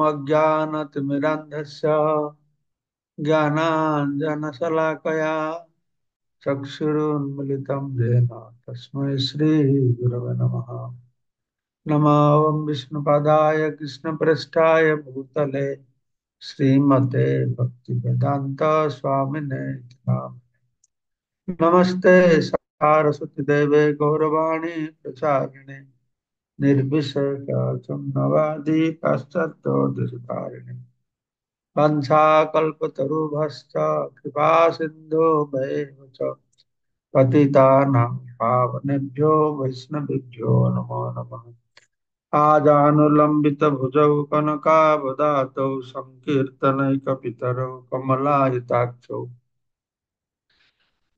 अज्ञानतिमिरान्धस्य ज्ञानाञ्जनशलाकया चक्षुरुन्मिलितं येन तस्मै श्रीगुरवे नमः। नमो विष्णुपदाय कृष्णप्रेष्ठाय भूतले श्रीमते भक्तिवेदांत स्वामिने नमः। नमस्ते सारस्वती देवे गौरवाणी प्रचारिणे निर्विशेषशून्यवादी पाश्चात्योदयकारिणे वंशाकल्पतरुभ्यश्च कृपा सिन्धुभ्यैव च पतितानां पावनेभ्यो वैष्णवेभ्यो नमो नमः। आजानुलम्बितभुजौ कनकावदातौ सङ्कीर्तनैकपितरौ कमलायताक्षौ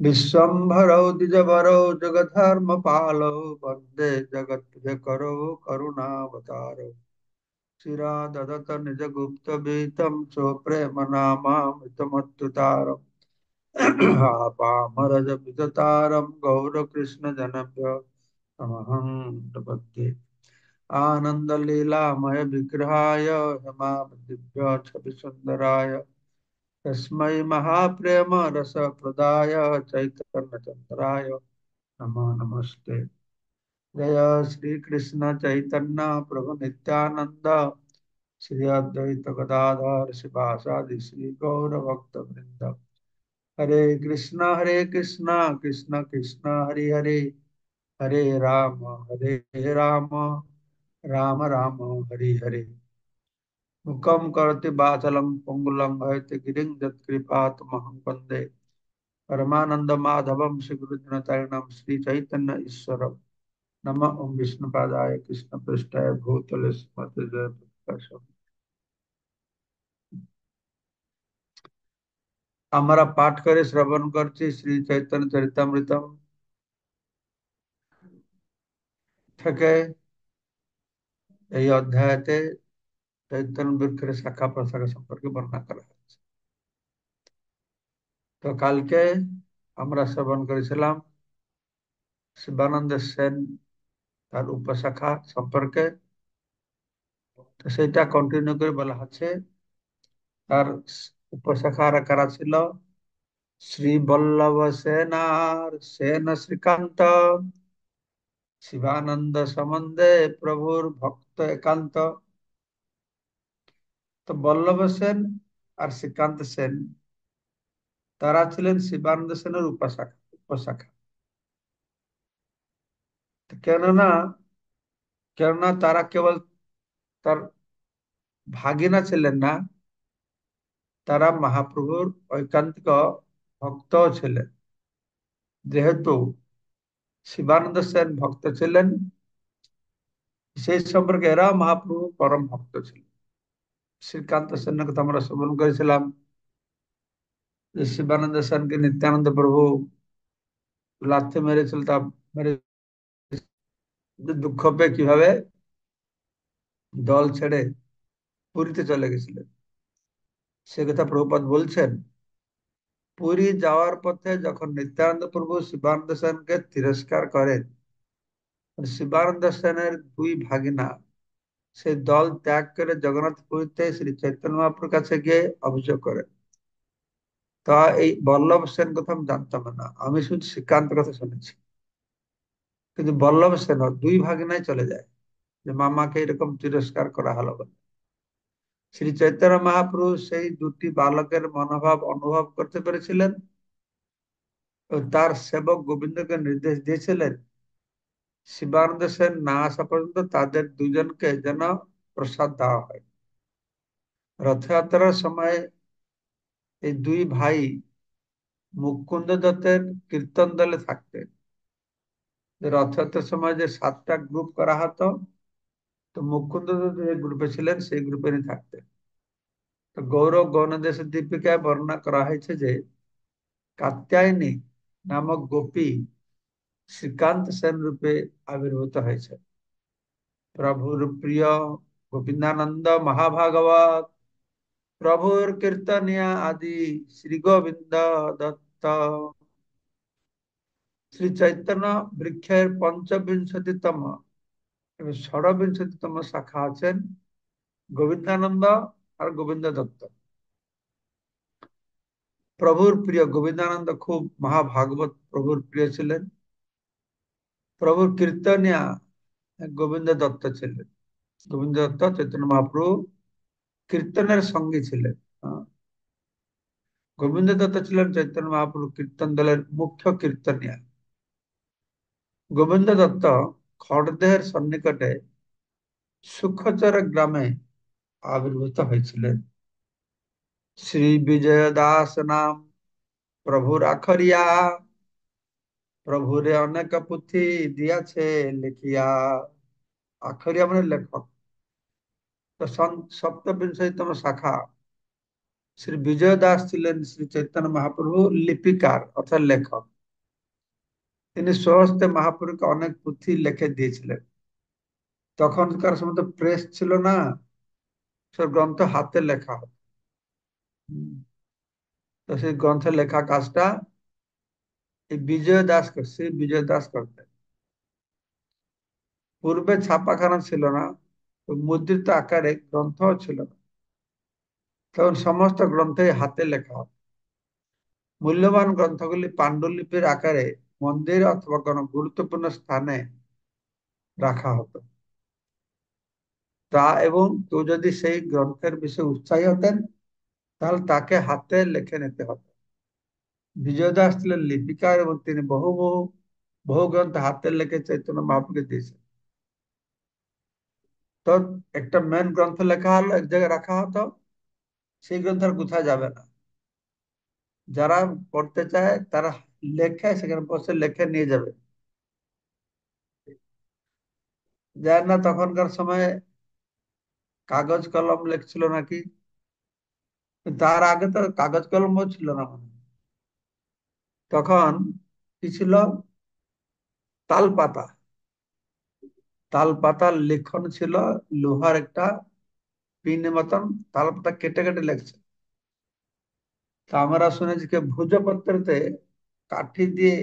विश्वम्भरौ द्विजवरौ जगद्धर्मपालौ वन्दे जगत्प्रियकरौ करुणावतारौ चिराददत निजगुप्तवीतं स्वप्रेमनामामृतमत्तुतारम् पामरजविदतारं गौरकृष्णजनभ्यो तमहं प्रपद्ये। आनन्दलीलामय विग्रहाय हेमावतिभ्य छविसुन्दराय तस्मै महाप्रेम रसप्रदाय चैतन्यचन्द्राय नमो नमस्ते। जय श्री कृष्ण चैतन्य प्रभु नित्यानंद श्री अद्वैत गदाधर शिवासादि श्री गौर भक्त वृंद। हरे कृष्णा कृष्ण कृष्ण हरे हरे, हरे राम राम राम हरे हरे। मुखम करति बाचलम पंगुलम हयति गिरिं यत्कृपातमहं वन्दे परमानंद माधवम श्री गुरुजनतारिणम श्री चैतन्य ईश्वरम। नमः ओम विष्णुपादाय कृष्ण पृष्ठाय भूतले स्मृति जय प्रकाशम। আমরা পাঠ করে শ্রবণ করছি শ্রী চৈতন্য চরিতামৃতম থেকে। এই অধ্যায়তে চৈতন্য বৃক্ষের শাখা প্রশাখা সম্পর্কে বর্ণনা করা হয়েছে। তো কালকে আমরা শ্রবণ করেছিলাম শিবানন্দ সেন তার উপশাখা সম্পর্কে। তো সেটা কন্টিনিউ করে বলা হচ্ছে তার উপশাখারা কারা ছিল। শ্রী বল্লভ সেনার সেন শ্রীকান্ত শিবানন্দ সম্বন্ধে প্রভুর ভক্ত একান্ত। তো বল্লভ সেন আর শ্রীকান্ত সেন তারা ছিলেন শিবানন্দ সেনের উপশাখা উপশাখা। তো কেননা তারা কেবল তার ভাগিনা ছিলেন না, তারা মহাপ্রভুর ঐকান্তিক ভক্ত ছিলেন। যেহেতু শিবানন্দ সেন ভক্ত ছিলেন, সেই সম্পর্কে এরাও মহাপ্রভুর পরম ভক্ত ছিলেন। শ্রীকান্ত সেনের কথা আমরা শ্রবণ করেছিলাম যে শিবানন্দ সেনকে নিত্যানন্দ প্রভু লাথি মেরেছিল, তা মেরে দুঃখ পেয়ে কিভাবে দল ছেড়ে পুরীতে চলে গেছিলেন। সে কথা প্রভুপাদ বলছেন, পুরী যাওয়ার পথে যখন নিত্যানন্দ প্রভু শিবানন্দ সেনকে তিরস্কার করেন, শিবানন্দ সেনের দুই ভাগিনা সেই দল ত্যাগ করে জগন্নাথ পুরীতে শ্রী চৈতন্য মহাপ্রভুর কাছে গিয়ে অভিযোগ করেন। তা এই বল্লভ সেন কথা আমি জানতাম না, আমি শুধু শ্রীকান্ত কথা শুনেছি। কিন্তু বল্লভ সেন দুই ভাগিনাই চলে যায় যে মামাকে এরকম তিরস্কার করা হলো বলে। শ্রী চৈতন্য মহাপ্রভু সেই দুটি বালকের মনোভাব অনুভব করতে পেরেছিলেন ও তার সেবক গোবিন্দকে নির্দেশ দিয়েছিলেন শিবানন্দ সেন না আসা পর্যন্ত তাদের দুজনকে যেন প্রসাদ দেওয়া হয়। রথযাত্রার সময় এই দুই ভাই মুকুন্দ দত্তের কীর্তন দলে থাকতেন। রথযাত্রার সময় যে 7টা গ্রুপ করা হতো, তো মুকুন্দ দত্ত যে গ্রুপে ছিলেন সেই গ্রুপেরই থাকতেন। তো গৌর গৌণদেশ দীপিকায় বর্ণনা করা হয়েছে যে কাত্যায়নী নামক গোপী শ্রীকান্ত সেন রূপে আবির্ভূত হয়েছে। প্রভুর প্রিয় গোবিন্দানন্দ মহাভাগবত প্রভুর কীর্তনিয়া আদি শ্রী গোবিন্দ দত্ত। শ্রী চৈতন্য বৃক্ষের পঞ্চবিংশতিতম এবং ষড়বিংশতিতম শাখা আছেন গোবিন্দানন্দ আর গোবিন্দ দত্ত। প্রভুর প্রিয় গোবিন্দানন্দ খুব মহাভাগবত প্রভুর প্রিয় ছিলেন। প্রভুর কীর্তনিয়া গোবিন্দ দত্ত ছিলেন। গোবিন্দ দত্ত চৈতন্য মহাপ্রভু কীর্তনের সঙ্গী ছিলেন। আহ, গোবিন্দ দত্ত ছিলেন চৈতন্য মহাপ্রভু কীর্তন দলের মুখ্য কীর্তনিয়া। গোবিন্দ দত্ত খড়দেহের সন্নিকটে সুখচর গ্রামে আবির্ভূত হয়েছিলেন। শ্রী বিজয় দাস নাম প্রভুর আখরিয়া, প্রভুরে অনেক পুঁথি দিয়াছে লিখিয়া। আখরিয়া মানে লেখক। তো সপ্তবিংশতিতম শাখা শ্রী বিজয় দাস ছিলেন শ্রী চৈতন্য মহাপ্রভু লিপিকার অর্থাৎ লেখক। তিনি স্বহস্তে মহাপ্রভুকে অনেক পুঁথি লিখে দিয়েছিলেন। তখনকার সময় তো প্রেস ছিল না, সব গ্রন্থ হাতে লেখা হতো। হুম। তো সেই গ্রন্থের লেখা কাজটা এই বিজয় দাস শ্রী বিজয় দাস করতেন। পূর্বে ছাপাখানা ছিল না, তো মুদ্রিত আকারে গ্রন্থ ছিল না। তখন সমস্ত গ্রন্থই হাতে লেখা হতো। মূল্যবান গ্রন্থগুলি পাণ্ডুলিপির আকারে মন্দির অথবা কোনো গুরুত্বপূর্ণ স্থানে রাখা হতো। তা এবং কেউ যদি সেই গ্রন্থের বিষয়ে উৎসাহী হতেন, তাহলে তাকে হাতে লিখে নিতে হতো। বিজয় দাস ছিলেন লিপিকার এবং তিনি বহু বহু বহু গ্রন্থ হাতে লিখে চৈতন্য মহাপ্রভুকে দিয়েছেন। তো একটা মেন গ্রন্থ লেখা হলো, এক জায়গায় রাখা হতো, সেই গ্রন্থ আর কোথায় যাবে না। যারা পড়তে চায় তারা লেখে সেখানে বসে লেখে নিয়ে যাবে। যায় না, তখনকার সময় কাগজ কলম লেখছিল নাকি, তার আগে তো কাগজ কলমও ছিল না মনে হয়। তখন কি ছিল, তাল পাতা। তাল পাতার লেখন ছিল, লোহার একটা পিনের মতন তাল পাতা কেটে কেটে লেখছে। তা আমরা শুনেছি যে ভুজপত্রতে কাঠি দিয়ে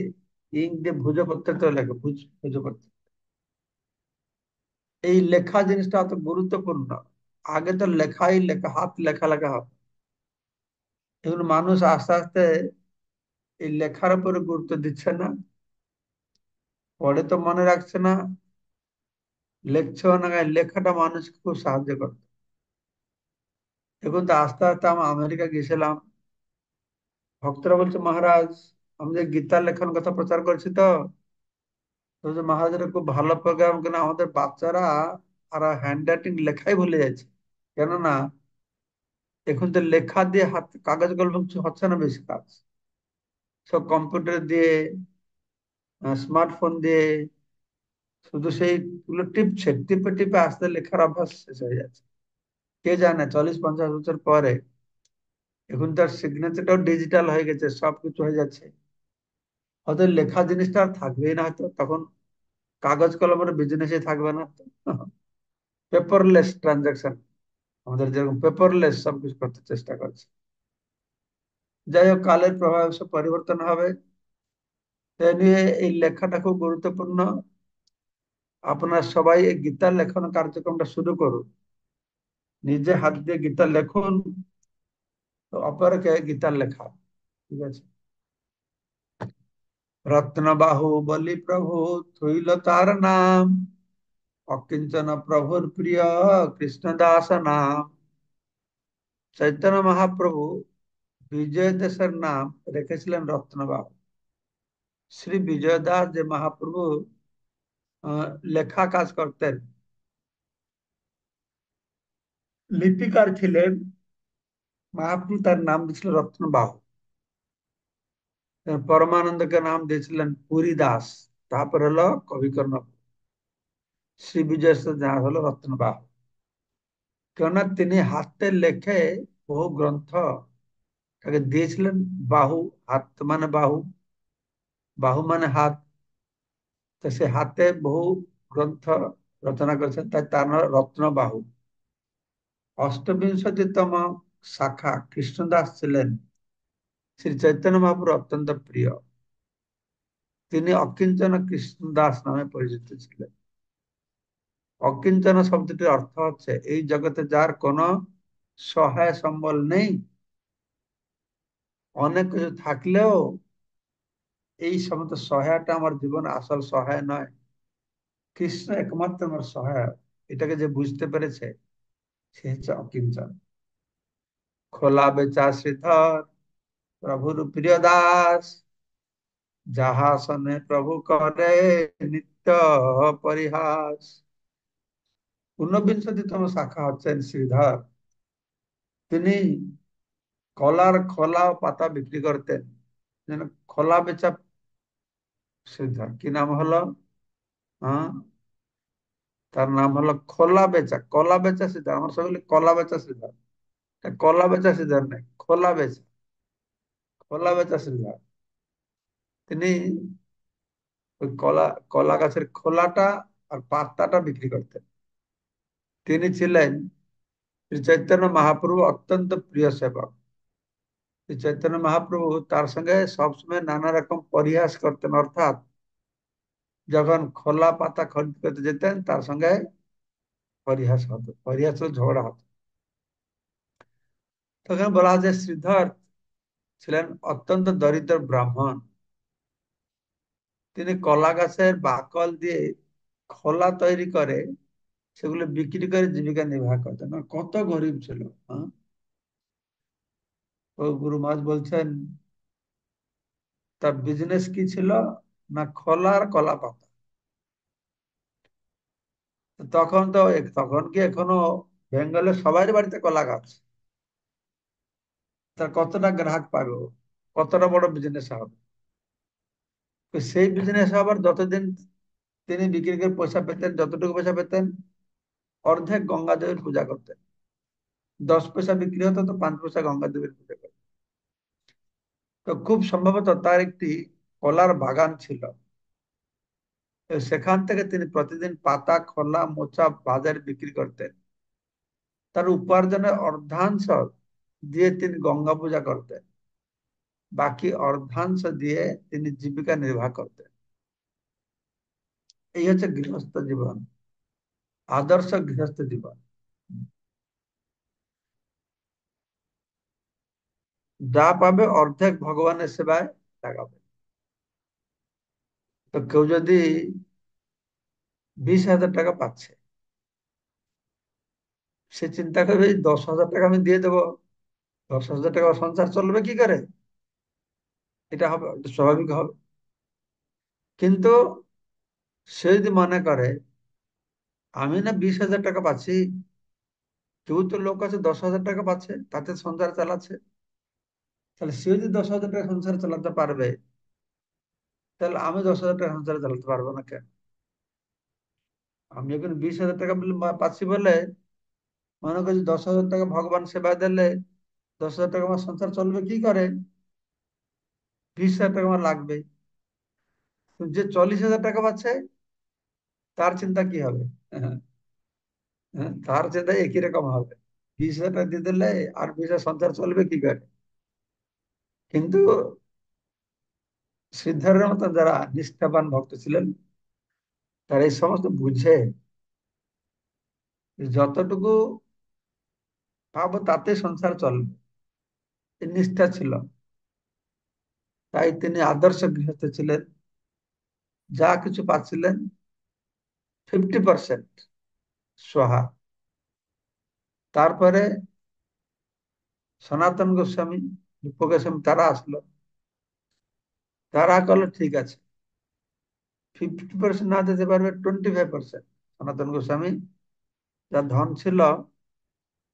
ইঙ্ক দিয়ে ভুজপত্রতে লেখে ভুজপত্র। এই লেখা জিনিসটা অত গুরুত্বপূর্ণ। আগে তো লেখাই লেখা, হাত লেখা লেখা হবে। এখন মানুষ আস্তে আস্তে এই লেখার উপরে গুরুত্ব দিচ্ছে না, পড়ে তো মনে রাখছে না, লেখছেও না। লেখাটা মানুষকে খুব সাহায্য করতো। এখন তো আস্তে আস্তে আমি আমেরিকা গেছিলাম, ভক্তরা বলছে মহারাজ আমি যে গীতার লেখন কথা প্রচার করছি, তো তো যে মহারাজের খুব ভালো প্রোগ্রাম, কেন আমাদের বাচ্চারা আর হ্যান্ড রাইটিং লেখাই ভুলে যাচ্ছে। কেননা এখন তো লেখা দিয়ে হাত কাগজ কলম কিছু হচ্ছে না, বেশি কাজ সব কম্পিউটার দিয়ে, স্মার্টফোন দিয়ে, শুধু সেইগুলো টিপছে, টিপে টিপে আস্তে লেখার অভ্যাস শেষ হয়ে যাচ্ছে। কে জানে 40-50 বছর পরে এখন তার সিগনেচারটাও ডিজিটাল হয়ে গেছে, সবকিছু হয়ে যাচ্ছে, হয়তো লেখা জিনিসটা আর থাকবেই না, হয়তো তখন কাগজ কলমের বিজনেসই থাকবে না। পেপারলেস ট্রানজাকশন, আমাদের যেরকম পেপারলেস সবকিছু করতে চেষ্টা করছে। যাই হোক, কালের প্রভাবে সব পরিবর্তন হবে। তাই নিয়ে এই লেখাটা খুব গুরুত্বপূর্ণ। আপনারা সবাই এই গীতার লেখন কার্যক্রমটা শুরু করুন। নিজে হাত দিয়ে গীতা লেখুন, তো অপরকে গীতার লেখা। ঠিক আছে। রত্নবাহু বলি প্রভু থইল তার নাম, অকিঞ্চন প্রভুর প্রিয় কৃষ্ণ দাস নাম। চৈতন্য মহাপ্রভু বিজয় দেশের নাম রেখেছিলেন রত্নবাহু। শ্রী বিজয় দাস যে মহাপ্রভু লেখা কাজ করতেন, লিপিকার ছিলেন, মহাপ্রভু তার নাম দিয়েছিল রত্নবাহু। পরমানন্দকে নাম দিয়েছিলেন পুরী দাস। তারপর হলো কবিকর্ণ, শ্রী বিজয় যা হলো রত্নবাহু। কেননা তিনি হাতে লেখে বহু গ্রন্থ তাকে দিয়েছিলেন। বাহু, হাত মানে বাহু, বাহু মানে হাত। তো সে হাতে বহু গ্রন্থ রচনা করেছেন, তাই তার নাম রত্নবাহু। অষ্টবিংশতিতম শাখা কৃষ্ণদাস ছিলেন শ্রী চৈতন্য মহাপ্রভুর অত্যন্ত প্রিয়। তিনি অকিঞ্চন কৃষ্ণদাস নামে পরিচিত ছিলেন। অকিঞ্চন শব্দটির অর্থ হচ্ছে এই জগতে যার কোনো সহায় সম্বল নেই। অনেক কিছু থাকলেও এই সমস্ত সহায়টা আমার জীবনে আসল সহায় নয়। কৃষ্ণ একমাত্র আমার সহায়। এটাকে যে বুঝতে পেরেছে সে হচ্ছে অকিঞ্চন। খোলা বেচা শ্রীধর প্রভুর প্রিয় দাস, যাহা শোনে প্রভু করে নিত্য পরিহাস। ঊনবিংশতিতম শাখা হচ্ছেন শ্রীধর। তিনি কলার খোলা ও পাতা বিক্রি করতেন। যেন খোলা বেচা শ্রীধর, কি নাম হলো? হ্যাঁ, তার নাম হলো খোলা বেচা। কলা বেচা শ্রীধর, আমার সবাই বলে কলা বেচা শ্রীধর। এটা কলা বেচা শ্রীধর নাই, খোলা বেচা। খোলা বেচা শ্রীধর। তিনি ওই কলা কলা গাছের খোলাটা আর পাতাটা বিক্রি করতেন। তিনি ছিলেন শ্রী চৈতন্য মহাপ্রভু অত্যন্ত প্রিয় সেবক। শ্রী চৈতন্য মহাপ্রভু তার সঙ্গে সবসময় নানা রকম পরিহাস করতেন, অর্থাৎ যখন খোলা পাতা খরিদ করতে যেতেন তার সঙ্গে পরিহাস হতো, পরিহাস ও ঝগড়া হতো। তখন বলা হয় যে শ্রীধর ছিলেন অত্যন্ত দরিদ্র ব্রাহ্মণ। তিনি কলা গাছের বাকল দিয়ে খোলা তৈরি করে সেগুলো বিক্রি করে জীবিকা নির্বাহ করতেন। মানে কত গরিব ছিল। হ্যাঁ, তো গুরু মহারাজ বলছেন তার বিজনেস কি ছিল না, খোলা আর কলা পাতা। তো তখন কি এখনো বেঙ্গলের সবার বাড়িতে কলা গাছ, তার কতটা গ্রাহক পাবে ও? কতটা বড় বিজনেস হবে? তো সেই বিজনেস আবার যতদিন তিনি বিক্রি করে পয়সা পেতেন, যতটুকু পয়সা পেতেন অর্ধেক গঙ্গা দেবীর পূজা করতেন। 10 পয়সা বিক্রি হতো তো 5 পয়সা গঙ্গা দেবীর পূজা করতেন। তো খুব সম্ভবত তার একটি কলার বাগান ছিল। তো সেখান থেকে তিনি প্রতিদিন পাতা, খোলা, মোচা বাজারে বিক্রি করতেন। তার উপার্জনের অর্ধাংশ দিয়ে তিনি গঙ্গা পূজা করতেন, বাকি অর্ধাংশ দিয়ে তিনি জীবিকা নির্বাহ করতেন। এই হচ্ছে গৃহস্থ জীবন, আদর্শ গৃহস্থ জীবন। যা পাবে অর্ধেক ভগবানের সেবায় লাগাবে। তো কেউ যদি 20,000 টাকা পাচ্ছে, সে চিন্তা করবে এই 10,000 টাকা আমি দিয়ে দেবো, 10,000 টাকা সংসার চলবে কি করে? এটা হবে, এটা স্বাভাবিক হবে। কিন্তু সে যদি মনে করে আমি না 20,000 টাকা পাচ্ছি, কেউ তো লোক আছে 10,000 টাকা পাচ্ছে, তাতে সংসার চালাচ্ছে, তাহলে সে যদি 10,000 টাকা সংসার চালাতে পারবে, তাহলে আমি 10,000 টাকা সংসার চালাতে পারবো না কেন? আমি এখন 20,000 টাকা পাচ্ছি বলে মনে করছি 10,000 টাকা ভগবান সেবা দিলে 10,000 টাকা আমার সংসার চলবে কি করে, 20,000 টাকা আমার লাগবে। যে 40,000 টাকা পাচ্ছে তার চিন্তা কি হবে? হ্যাঁ, হ্যাঁ, তার চিন্তা একই রকম হবে। 20,000 টাকা দিয়ে দিলে আর 20,000 সংসার চলবে কি করে? কিন্তু সিদ্ধার্থের মতো যারা নিষ্ঠাবান ভক্ত ছিলেন তারা এই সমস্ত বুঝে যে যতটুকু পাবো তাতে সংসার চলবে, এই নিষ্ঠা ছিল। তাই তিনি আদর্শ গৃহস্থ ছিলেন। যা কিছু পাচ্ছিলেন 50% সোহা। তারপরে সনাতন গোস্বামী, রূপ গোস্বামী তারা আসলো। তারা করলো ঠিক আছে, 50% না দিতে পারবে 25%। সনাতন গোস্বামী যার ধন ছিল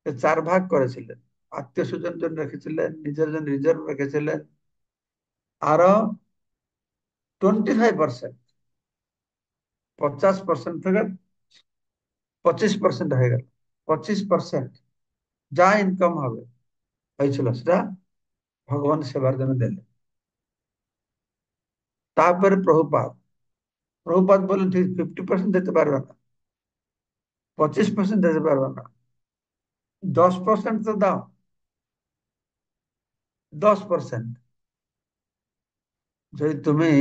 সে 4 ভাগ করেছিলেন। আত্মীয় স্বজন জন্য রেখেছিলেন, নিজের জন্য রিজার্ভ রেখেছিলেন। আরো 25%, 50% থেকে 25% হয়ে গেল। 25% যা ইনকাম হবে হয়েছিল সেটা ভগবান সেবার জন্য দিলেন। তারপরে প্রভুপাদ, প্রভুপাদ বলেন ঠিক 50% দিতে পারবে না, 25% দিতে পারবে না, 10% তো দাও। 10% যদি তুমি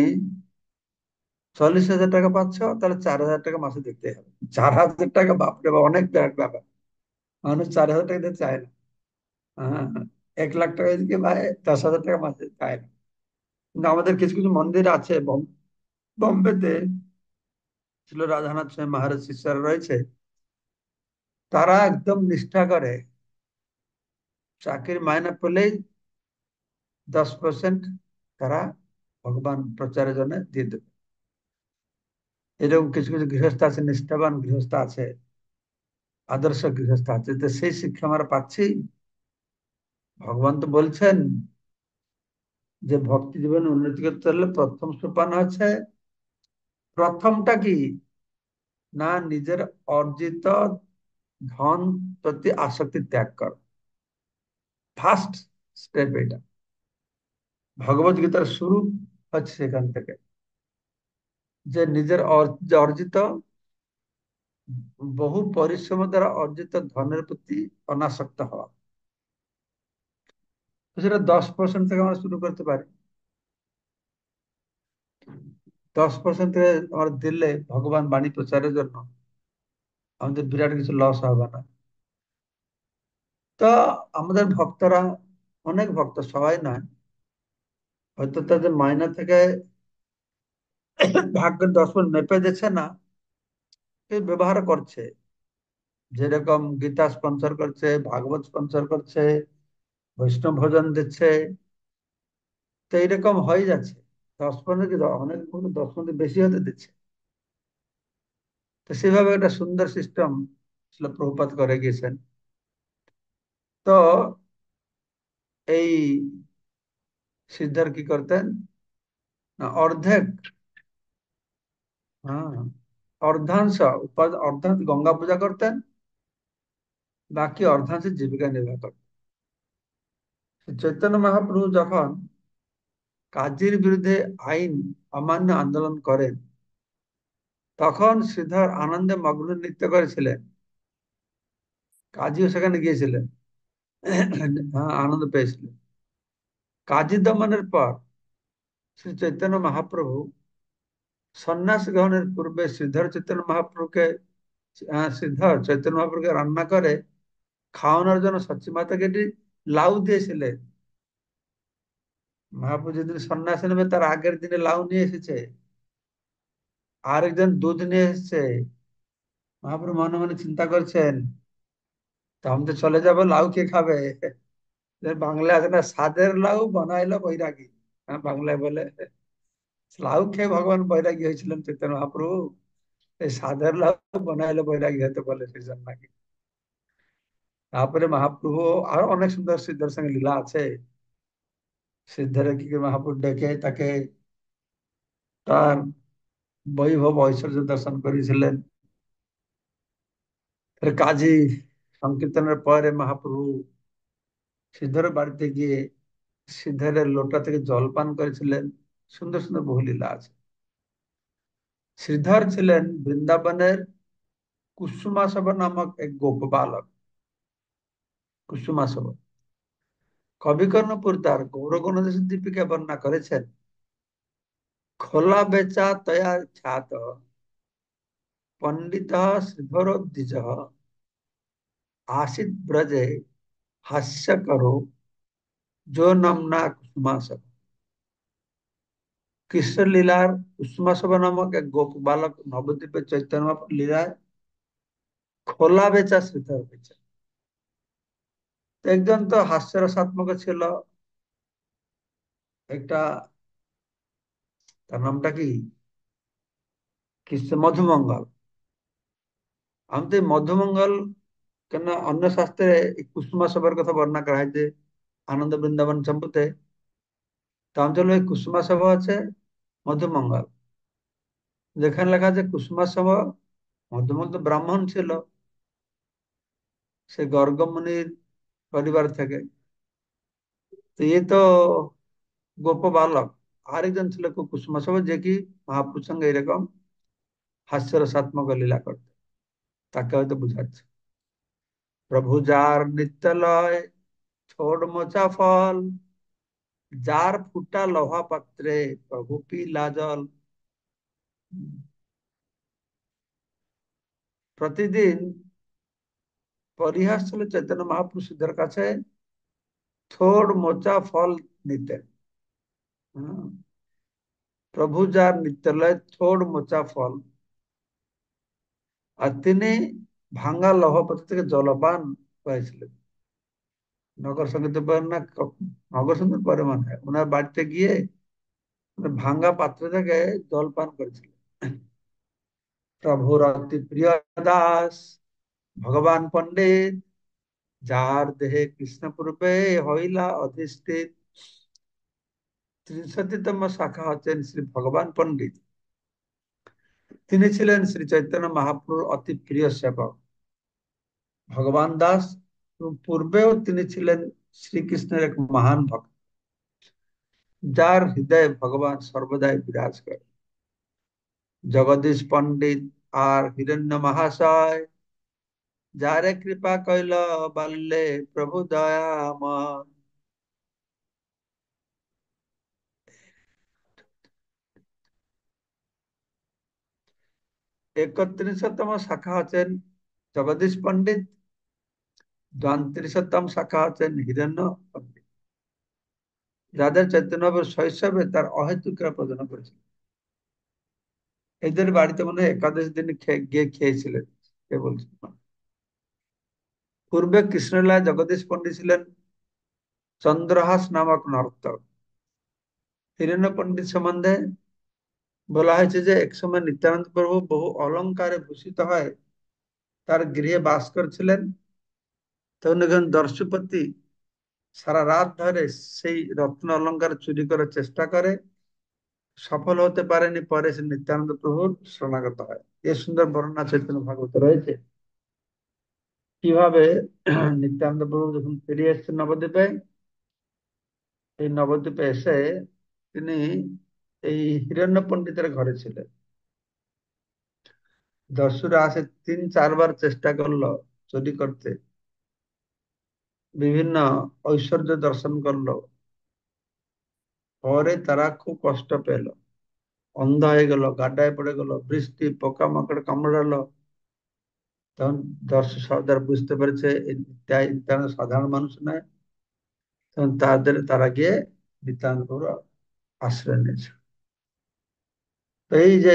40,000 টাকা পাচ্ছ, তাহলে 4,000 টাকা মাসে দিতে হবে। 4,000 টাকা, বাপরে বাপ, অনেক বিরাট ব্যাপার। মানুষ 4,000 টাকা দিতে চায় না। হ্যাঁ, 1 লাখ টাকা দিকে ভাই, 10,000 টাকা মাসে চায় না। কিন্তু আমাদের কিছু কিছু মন্দির আছে বোম্বেতে, ছিল রাধানাথ স্বামী মহারাজ শিষ্যরা রয়েছে, তারা একদম নিষ্ঠা করে, চাকরির মাইনে পেলেই 10% তারা ভগবান প্রচারের জন্য দিয়ে দেবে। এরকম কিছু কিছু গৃহস্থ আছে, নিষ্ঠাবান গৃহস্থ আছে, আদর্শ গৃহস্থ আছে। তো সেই শিক্ষা আমরা পাচ্ছি। ভগবান তো বলছেন যে ভক্তি জীবনে উন্নতি করতে হলে প্রথম সোপান হচ্ছে, প্রথমটা কি না, নিজের অর্জিত ধন প্রতি আসক্তি ত্যাগ কর। ফার্স্ট স্টেপ এটা। ভগবত গীতার শুরু হচ্ছে সেখান থেকে, যে নিজের যে অর্জিত, বহু পরিশ্রম দ্বারা অর্জিত ধনের প্রতি অনাসক্ত হওয়া। তো সেটা 10% থেকে আমরা শুরু করতে পারি। 10% থেকে আমরা দিলে ভগবান বাণী প্রচারের জন্য আমাদের বিরাট কিছু লস হবে না। তো আমাদের ভক্তরা, অনেক ভক্ত, সবাই নয়, হয়তো তাদের মাইনা থেকে ভাগ্যের 10% মেপে দিচ্ছে না, কেউ ব্যবহার করছে। যেরকম গীতা স্পন্সর করছে, ভাগবত স্পন্সর করছে, বৈষ্ণব ভোজন দিচ্ছে, তো এইরকম হয়ে যাচ্ছে। 10% কি, অনেক 10% বেশি হতে দিচ্ছে। তো সেভাবে একটা সুন্দর সিস্টেম ছিল, প্রভুপাত করে গিয়েছেন। তো এই সিদ্ধার কি করতেন না, অর্ধেক, হ্যাঁ, অর্ধাংশ অর্ধাংশ গঙ্গা পূজা করতেন, বাকি অর্ধাংশ জীবিকা নির্বাহ করতেন। চৈতন্য মহাপ্রভু যখন কাজীর বিরুদ্ধে আইন অমান্য আন্দোলন করেন, তখন শ্রীধর আনন্দে মগ্ন নৃত্য করেছিলেন। কাজীও সেখানে গিয়েছিলেন, হ্যাঁ, আনন্দ পেয়েছিলেন। কাজী দমনের পর শ্রী চৈতন্য মহাপ্রভু সন্ন্যাস গ্রহণের পূর্বে শ্রীধর চৈতন্য মহাপ্রভুকে রান্না করে খাওয়ানোর জন্য সচি মাতাকে একটি লাউ দিয়েছিলেন। মহাপ্রভু যেদিন সন্ন্যাস নেবে তার আগের দিনে লাউ নিয়ে এসেছে, আরেকজন দুধ নিয়ে এসেছে। মহাপ্রভু মনে মনে চিন্তা করছেন, তো আমি তো চলে যাবো, লাউ কে খাবে? বাংলায় আছে না, সাদের লাউ বানাইলো বৈরাগী। হ্যাঁ, বাংলায় বলে লাউ খেয়ে ভগবান বৈরাগী হয়েছিলেন চৈতন্য মহাপ্রভু। এই সাদের লাউ বানাইলো বৈরাগী হতে বলে সেজন নাকি। তারপরে মহাপ্রভু আরো অনেক সুন্দর সিদ্ধের সঙ্গে লীলা আছে। সিদ্ধের কি করে মহাপ্রভু ডেকে তাকে তার বৈভব ঐশ্বর্য দর্শন করেছিলেন। ফের কাজী সংকীর্তনের পরে মহাপ্রভু সিদ্ধের বাড়িতে গিয়ে সিদ্ধের লোটা থেকে জল পান করেছিলেন। সুন্দর সুন্দর বহু লীলা আছে। শ্রীধর ছিলেন বৃন্দাবনের কুসুমাসব নামক এক গোপ বালক। কুসুমাসব কবি কর্ণপুর তার গৌরগণদেশ দীপিকা বর্ণনা করেছেন, খোলা বেচা তয়া খ্যাত পণ্ডিত শ্রীধর দ্বিজ आसित ब्रजे हास्य करो जो नमना कुसुमासव। কৃষ্ণ লীলার কুসুমাসভা নামক এক গোপ বালক নবদ্বীপে চৈতন্য লীলায় খোলা বেচা শ্রীধর বেচা। তো একজন তো হাস্যরসাত্মক ছিল, একটা, তার নামটা কি, কৃষ্ণ মধুমঙ্গল। আমি তো এই মধুমঙ্গল, কেন অন্য শাস্ত্রে এই কুসুমাসভার কথা বর্ণনা করা হয় যে আনন্দ বৃন্দাবন চম্পুতে, তো আমি চলো এই কুসুমাসভা আছে মধুমঙ্গল। যেখানে লেখা আছে কুসুমাসভা, মধুমঙ্গল তো ব্রাহ্মণ ছিল, সে গর্গ মুনির পরিবার থেকে। তো এ তো গোপ বালক। আরেকজন ছিল কুসুমাসভা, যে কি মহাপুরুষ সঙ্গে এরকম হাস্যরসাত্মক লীলা করতে, তাকে হয়তো বুঝাচ্ছে। প্রভু যার নিত্যলয় ছোট মোচা ফল, যার ফুটা লোহা পাত্রে প্রভু পিলা জল। প্রতিদিন পরিহাস ছিল চৈতন্য মহাপুরুষদের কাছে, থোড় মোচা ফল নিতেন। হুম, প্রভু যার নিত্যালয়ে থোড় মোচা ফল, আর তিনি ভাঙ্গা লৌহপত্র থেকে জলপান করেছিলেন। নগর সঙ্গীত বলেন না, নগর সঙ্গীত পরে মনে হয় ওনার বাড়িতে গিয়ে ভাঙ্গা পাত্র থেকে জল পান করেছিলেন। প্রভুর অতি প্রিয় দাস ভগবান পণ্ডিত, যার দেহে কৃষ্ণ পূর্বে হইলা অধিষ্ঠিত। 63তম শাখা হচ্ছেন শ্রী ভগবান পণ্ডিত। তিনি ছিলেন শ্রী চৈতন্য মহাপ্রভুর অতি প্রিয় সেবক ভগবান দাস, এবং পূর্বেও তিনি ছিলেন শ্রীকৃষ্ণের এক মহান ভক্ত, যার হৃদয়ে ভগবান সর্বদাই বিরাজ করে। জগদীশ পণ্ডিত আর হিরণ্য মহাশয়, যারে কৃপা কইল বাল্যে প্রভু দয়াময়। 31তম শাখা হচ্ছেন জগদীশ পণ্ডিত, 34তম শাখা হচ্ছেন হিরণ্য পণ্ডিত, যাদের চৈতন্যবাবু শৈশবে তার অহেতুক প্রদান করেছিল। এদের বাড়িতে মনে হয় একাদশ দিন গিয়ে খেয়েছিলেন। কে বলছেন? পূর্বে কৃষ্ণলীলা জগদীশ পণ্ডিত ছিলেন চন্দ্রহাস নামক নর্তক। হিরণ্য পণ্ডিত সম্বন্ধে বলা হয়েছে যে একসময় নিত্যানন্দ প্রভু বহু অলংকারে ভূষিত হয় তার গৃহে বাস করছিলেন। তখন একজন দর্শপতি সারা রাত ধরে সেই রত্ন অলংকার চুরি করার চেষ্টা করে, সফল হতে পারেনি। পরে সে নিত্যানন্দ প্রভুর শরণাগত হয়। এ সুন্দর বর্ণনা চৈতন্য ভাগবত রয়েছে কিভাবে নিত্যানন্দ প্রভু যখন ফিরে এসেছেন নবদ্বীপে, এই নবদ্বীপে এসে তিনি এই হিরণ্য পণ্ডিতের ঘরে ছিলেন। দস্যুরা আসে 3-4 বার চেষ্টা করলো চুরি করতে, বিভিন্ন ঐশ্বর্য দর্শন করলো, পরে তারা খুব কষ্ট পেল, অন্ধ হয়ে গেল, গাড্ডায় পড়ে গেল, বৃষ্টি পোকামাকড় কামড়ালো। তখন দর্শক সর্দার বুঝতে পেরেছে তারা সাধারণ মানুষ নয়। তখন তারা গিয়ে নিত্যানন্দ আশ্রয় নিয়েছে। তো এই যে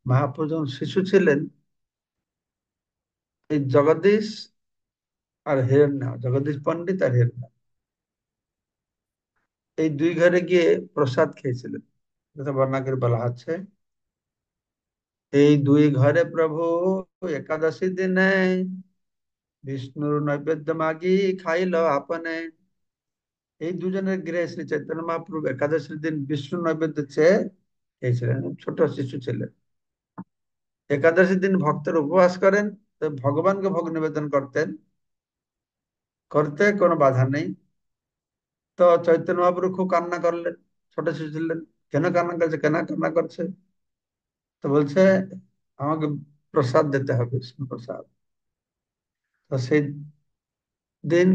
মহাপ্রভু যখন শিশু ছিলেন, এই জগদীশ আর হিরণ্য, জগদীশ পণ্ডিত আর হিরণ্য, এই দুই ঘরে গিয়ে প্রসাদ খেয়েছিলেন। যেটা বর্ণনা করে বলা হচ্ছে, এই দুই ঘরে প্রভু একাদশী দিনে বিষ্ণুর নৈবেদ্য মাগি খাইল আপনে। এই দুজনের গৃহে শ্রী চৈতন্য মহাপ্রভু একাদশীর দিন বিষ্ণু নৈবেদ্য চেয়ে খেয়েছিলেন। ছোট শিশু ছিলেন। একাদশীর দিন ভক্তরা উপবাস করেন, তো ভগবানকে ভোগ নিবেদন করতেন, করতে কোনো বাধা নেই। তো চৈতন্য মহাপ্রভু খুব কান্না করলেন, ছোট শিশু ছিলেন। কেন কান্না করছে, কেন কান্না করছে? তো বলছে আমাকে প্রসাদ দিতে হবে, বিষ্ণু প্রসাদ। তো সেই দিন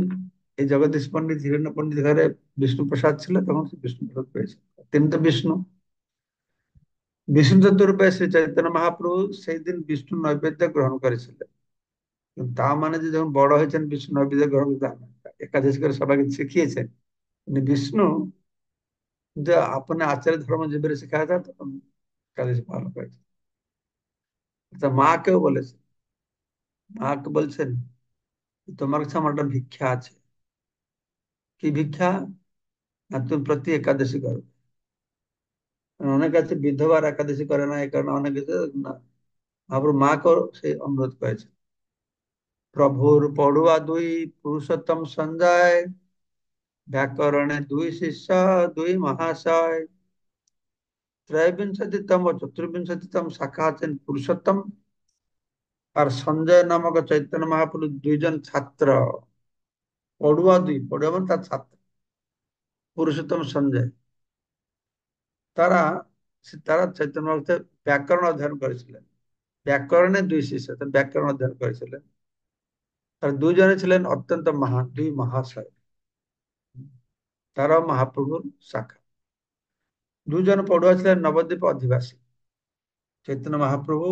এই জগদীশ পণ্ডিত হিরণ্য পণ্ডিত ঘরে বিষ্ণু প্রসাদ ছিল, তখন সে বিষ্ণু প্রসাদ পেয়েছে। তিনি তো বিষ্ণু, বিষ্ণু চতুর্থ শ্রী চৈতন্য মহাপ্রভু সেই দিন বিষ্ণু নৈবেদ্য গ্রহণ করেছিলেন। কিন্তু তা মানে যে যখন বড় হয়েছেন বিষ্ণু নৈবেদ্য গ্রহণ করতে হবে না। একাদশী করে সবাইকে শিখিয়েছেন উনি বিষ্ণু, কিন্তু আপনি আচার্য ধর্ম জীবনে শেখা যায় তখন একাদশী পালন করেছে। আচ্ছা, মাকেও বলেছে, মাকে বলছেন তোমার কাছে আমার একটা ভিক্ষা আছে। কি ভিক্ষা? না তুমি প্রতি একাদশী করো। অনেক আছে বিধবার একাদশী করে না, এই কারণে অনেক আছে না। মহাপ্রভু মাকেও সেই অনুরোধ করেছে। প্রভুর পড়ুয়া দুই পুরুষোত্তম সঞ্জয়, ব্যাকরণে দুই শিষ্য দুই মহাশয়। ত্রয়োবিংশতিতম ও চতুর্বিংশতিতম শাখা আছেন পুরুষোত্তম, আর সঞ্জয় নামক চৈতন্য মহাপ্রভুর দুইজন ছাত্র। পড়ুয়া দুই, পড়ুয়া মানে তার ছাত্র, পুরুষোত্তম সঞ্জয়। তারা তারা চৈতন্য মহাপ্রভুর ব্যাকরণ অধ্যয়ন করেছিলেন। ব্যাকরণে দুই শিষ্য, ব্যাকরণ অধ্যয়ন করেছিলেন। আর দুইজনে ছিলেন অত্যন্ত মহান, দুই মহাশয়। তারাও মহাপ্রভুর শাখা। দুজন পড়ুয়া ছিলেন নবদ্বীপ অধিবাসী। চৈতন্য মহাপ্রভু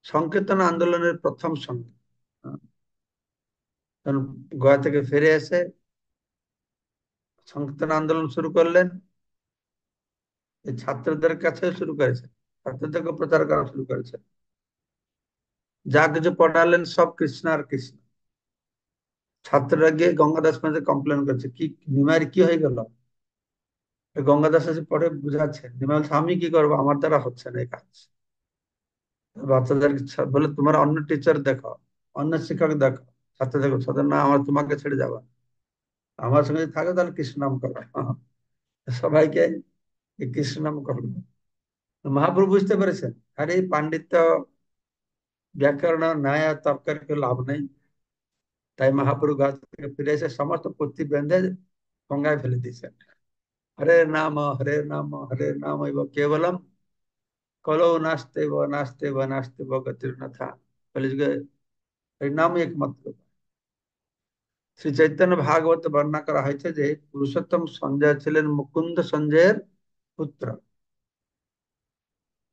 সংকীর্তন আন্দোলনের প্রথম সঙ্গে তখন গয়া থেকে ফিরে এসে সংকীর্তন আন্দোলন শুরু করলেন। এই ছাত্রদের কাছে শুরু করেছেন, ছাত্রদেরকে প্রচার করা শুরু করেছেন। যা কিছু পড়ালেন সব কৃষ্ণ আর কৃষ্ণ। ছাত্ররা গিয়ে গঙ্গাদাস মাঝে কমপ্লেন করছে, কি নিমাইয়ের কি হয়ে গেল? গঙ্গাদাস এসে পড়ে বুঝাচ্ছে, নিমাই বলছে, আমি কি করবো, আমার দ্বারা হচ্ছে না এই কাজ। বাচ্চাদের বলে, তোমার অন্য টিচার দেখো, অন্য শিক্ষক দেখো। ছাত্র দেখো, ছাত্র না, আমার তোমাকে ছেড়ে যাবা, আমার সঙ্গে যদি থাকো তাহলে কৃষ্ণ নাম করো। সবাইকে এই কৃষ্ণ নাম করলো। মহাপ্রভু বুঝতে পেরেছেন, আরে এই পাণ্ডিত্য, ব্যাকরণ, ন্যায় আর তর্কের কেউ লাভ নেই। তাই মহাপ্রভু গাছ থেকে ফিরে এসে সমস্ত পুঁথি বেঁধে গঙ্গায় ফেলে দিয়েছেন। হরে নাম হরে নাম এব কেবলম কলো নাস্তে ব গতির নাথা। কলিযুগে এই নাম একমাত্র। শ্রী চৈতন্য ভাগবত বর্ণনা করা হয়েছে যে পুরুষোত্তম সঞ্জয় ছিলেন মুকুন্দ সঞ্জয়ের পুত্র।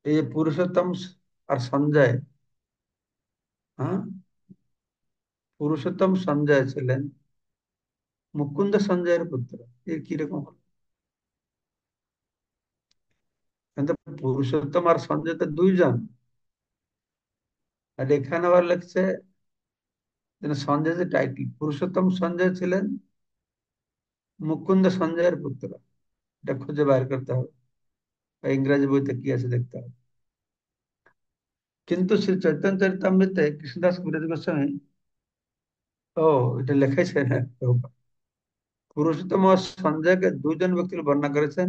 এই পুরুষোত্তম আর সঞ্জয়, হ্যাঁ, পুরুষোত্তম সঞ্জয় ছিলেন মুকুন্দ সঞ্জয়ের পুত্র। এর কিরকম হলো? কিন্তু পুরুষোত্তম আর সঞ্জয় তো দুইজন। আর এখানে আবার লিখছে সঞ্জয় যে টাইটেল, পুরুষোত্তম সঞ্জয় ছিলেন মুকুন্দ সঞ্জয়ের পুত্র। এটা খুঁজে বাইর করতে হবে, বা ইংরেজি বইতে কি আছে দেখতে হবে। কিন্তু শ্রী চৈতন্য চরিতামৃতে কৃষ্ণদাস কবিরাজ গোস্বামী, ও, এটা লেখাইছে না, পুরুষোত্তম ও সঞ্জয়কে দুইজন ব্যক্তির বর্ণনা করেছেন,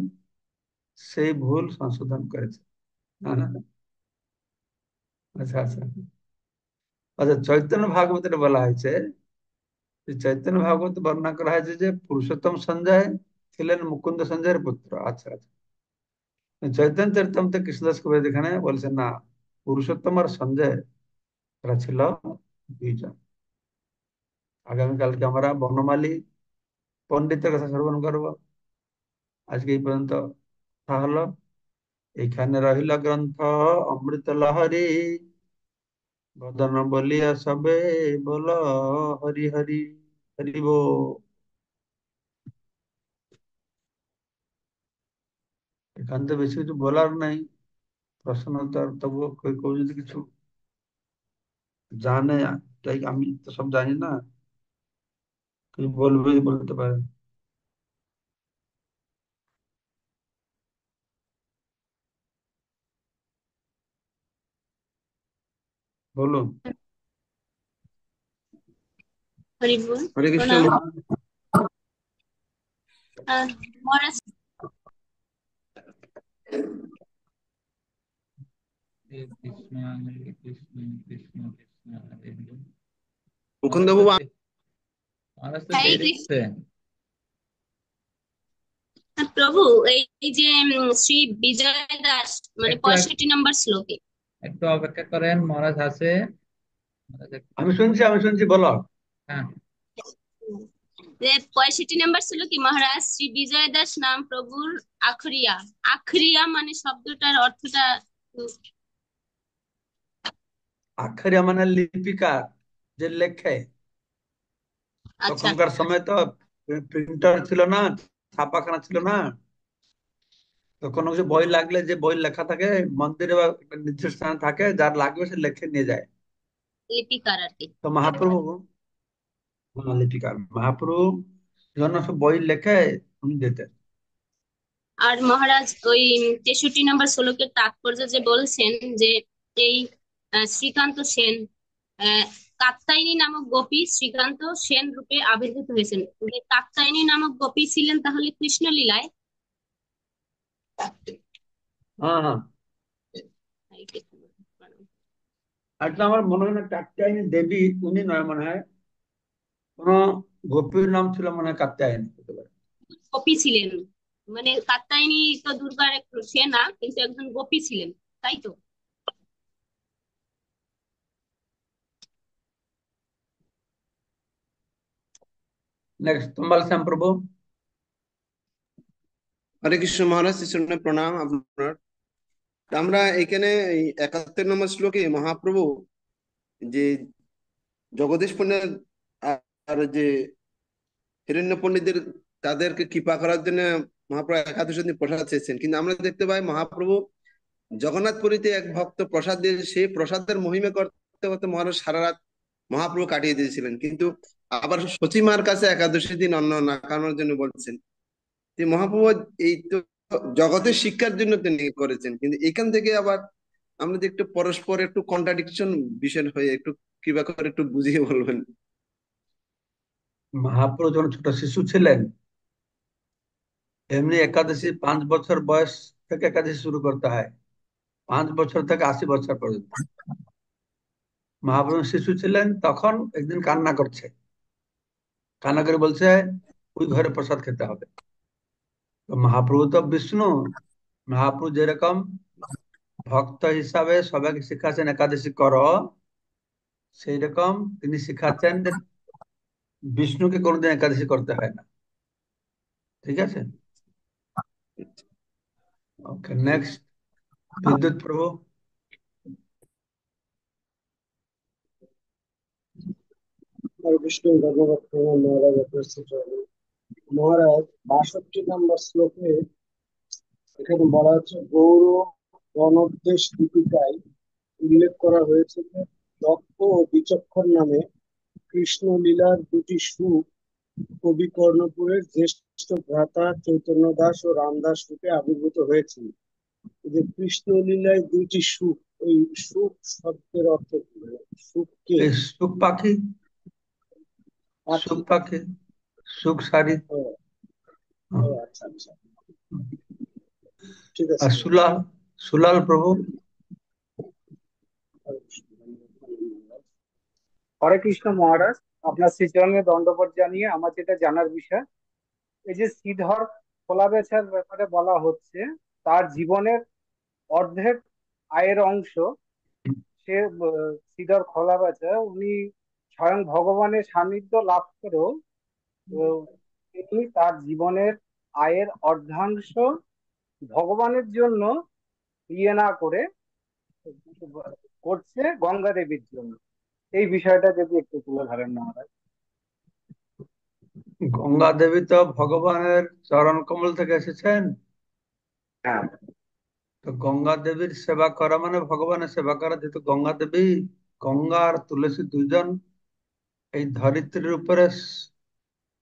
সেই ভুল সংশোধন করেছে। না না না। আচ্ছা আচ্ছা আচ্ছা, চৈতন্য ভাগবতের বলা হয়েছে, চৈতন্য ভাগবত বর্ণনা করা হয়েছে যে পুরুষোত্তম সঞ্জয় ছিলেন মুকুন্দ সঞ্জয়ের পুত্র। আচ্ছা আচ্ছা। চৈতন্য চরিতামৃতে কৃষ্ণদাস কবিরাজ এখানে বলছেন না, পুরুষোত্তম আর সঞ্জয় এরা ছিল দুইজন। আগামীকালকে আমরা বনমালী পণ্ডিতের কথা শ্রবণ করবো। আজকে এই পর্যন্ত কথা হলো। এখানে রহিল গ্রন্থ অমৃত লহরী, বদন বলিয়া সবে বল হরি হরি। হরি বল। এখান থেকে বেশি কিছু বলার নাই, প্রশ্ন উত্তর তবুও কেউ যদি কিছু জানে, তাই আমি তো সব জানি না, কিছু বলবে বলতে পারে। বলুন। হরি বল। হরে কৃষ্ণ। প্রণাম। মহারাজ, হরে কৃষ্ণ হরে কৃষ্ণ কৃষ্ণ কৃষ্ণ হরে হরে। মুকুন্দ মহারাজ তো বাবু, মহারাজ তো হরে দেরি কৃষ্ণ। হচ্ছে। প্রভু, এই এই যে শ্রী বিজয় দাস, মানে একটু 65 নম্বর শ্লোকে, একটু অপেক্ষা করেন, মহারাজ আছে। মহারাজ আমি শুনছি, আমি শুনছি, বলো। হ্যাঁ, যে 65 নম্বর শ্লোকে মহারাজ, শ্রী বিজয় দাস নাম প্রভুর আখরিয়া। আখরিয়া মানে শব্দটার অর্থটা উম, আখের মানে লিপিকার, যে লেখে। আচ্ছা। তখনকার সময় তো প্রিন্টার ছিল না, ছাপাখানা ছিল না। তো কোনো কিছু বই লাগলে, যে বই লেখা থাকে মন্দিরে বা একটা নির্দিষ্ট স্থানে থাকে, যার লাগবে সে লেখে নিয়ে যায়। লিপিকার আর কি। তো মহাপ্রভু, লিপিকার মহাপ্রভু যখন সব বই লেখে উনি দিতেন। আর মহারাজ, ওই 63 নম্বর শ্লোকের তাৎপর্য যে বলছেন, যে এই শ্রীকান্ত সেন, আহ কাত্যায়নী নামক গোপী শ্রীকান্ত সেন রূপে আবির্ভূত হয়েছেন। যে কাত্যায়নী নামক গোপী ছিলেন তাহলে কৃষ্ণ লীলায়। হ্যাঁ হ্যাঁ। আসলে আমার মনে হয় না কাত্যায়নী দেবী উনি নয়, মনে হয় কোন গোপীর নাম ছিল, মনে হয় কাত্যায়নী হতে পারে। গোপী ছিলেন, মানে কাত্যায়নী তো দুর্গার এক সেনা, কিন্তু একজন গোপী ছিলেন, তাই তো? নেক্সট তোমাল শ্যাম প্রভু। হরে কৃষ্ণ মহারাজ, শ্রী চরণে প্রণাম আপনার। আমরা এখানে এই 71 নম্বর শ্লোকে মহাপ্রভু যে জগদীশ পণ্ডিত আর যে হিরণ্য পণ্ডিতদের তাদেরকে কৃপা করার জন্য মহাপ্রভু একাদশী দিন প্রসাদ চেয়েছেন, কিন্তু আমরা দেখতে পাই মহাপ্রভু জগন্নাথপুরীতে এক ভক্ত প্রসাদ দিয়ে সেই প্রসাদের মহিমা করতে করতে মহারাজ সারা রাত মহাপ্রভু কাটিয়ে দিয়েছিলেন, কিন্তু আবার সচিমার কাছে একাদশী দিন অন্ন না খাওয়ানোর জন্য বলছেন। যে মহাপ্রভু এই তো জগতের শিক্ষার জন্য তিনি করেছেন, কিন্তু এখান থেকে আবার আমরা যে একটু পরস্পর একটু কন্ট্রাডিকশন বিষয় হয়ে একটু কৃপা করে একটু বুঝিয়ে বলবেন। মহাপ্রভু যখন ছোট শিশু ছিলেন, এমনি একাদশী 5 বছর বয়স থেকে একাদশী শুরু করতে হয়, 5 বছর থেকে 80 বছর পর্যন্ত। মহাপ্রভু শিশু ছিলেন তখন একদিন কান্না করছে, কান্না করে বলছে ওই ঘরে প্রসাদ খেতে হবে। তো মহাপ্রভু তো বিষ্ণু, মহাপ্রভু যেরকম ভক্ত হিসাবে সবাইকে শিখাচ্ছেন একাদশী করো, সেই রকম তিনি শিখাচ্ছেন যে বিষ্ণুকে কোনোদিন একাদশী করতে হয় না। ঠিক আছে, ওকে, নেক্সট বিদ্যুৎ প্রভু। হরে কৃষ্ণ, ধন্যবাদ প্রণাম মহারাজ, উপস্থিত হলেন। মহারাজ 62 নম্বর শ্লোকে এখানে বলা হচ্ছে গৌর গণোদ্দেশ দীপিকায় উল্লেখ করা হয়েছে যে দক্ষ ও বিচক্ষণ নামে কৃষ্ণ লীলার দুটি সুখ কবি কর্ণপুরের জ্যেষ্ঠ ভ্রাতা চৈতন্য দাস ও রামদাস রূপে আবির্ভূত হয়েছিল। এই যে কৃষ্ণ লীলায় দুইটি সুখ, ওই সুখ শব্দের অর্থ কি? মানে সুখকে এই সুখ পাখি, সুখ পাখি? পাখি, সুখ সারি, ও, ও, আচ্ছা আচ্ছা, ঠিক আছে। আর সুলাল, সুলাল প্রভু। হরে কৃষ্ণ মহারাজ, আপনার শ্রীচরণে দণ্ডবত জানিয়ে আমার যেটা জানার বিষয়, এই যে শ্রীধর খোলা বেচার ব্যাপারে বলা হচ্ছে, তার জীবনের অর্ধেক আয়ের অংশ সে শ্রীধর খোলা বেচা উনি স্বয়ং ভগবানের সান্নিধ্য লাভ করেও তিনি তার জীবনের আয়ের অর্ধাংশ ভগবানের জন্য ইয়ে না করে করছে গঙ্গা দেবীর জন্য। এই বিষয়টা যদি একটু তুলে ধরেন মহারাজ। গঙ্গা দেবী তো ভগবানের চরণ কমল থেকে এসেছেন। হ্যাঁ, তো গঙ্গা দেবীর সেবা করা মানে ভগবানের সেবা করা, যেহেতু গঙ্গা দেবী, গঙ্গা আর তুলসী দুইজন এই ধরিত্রীর উপরে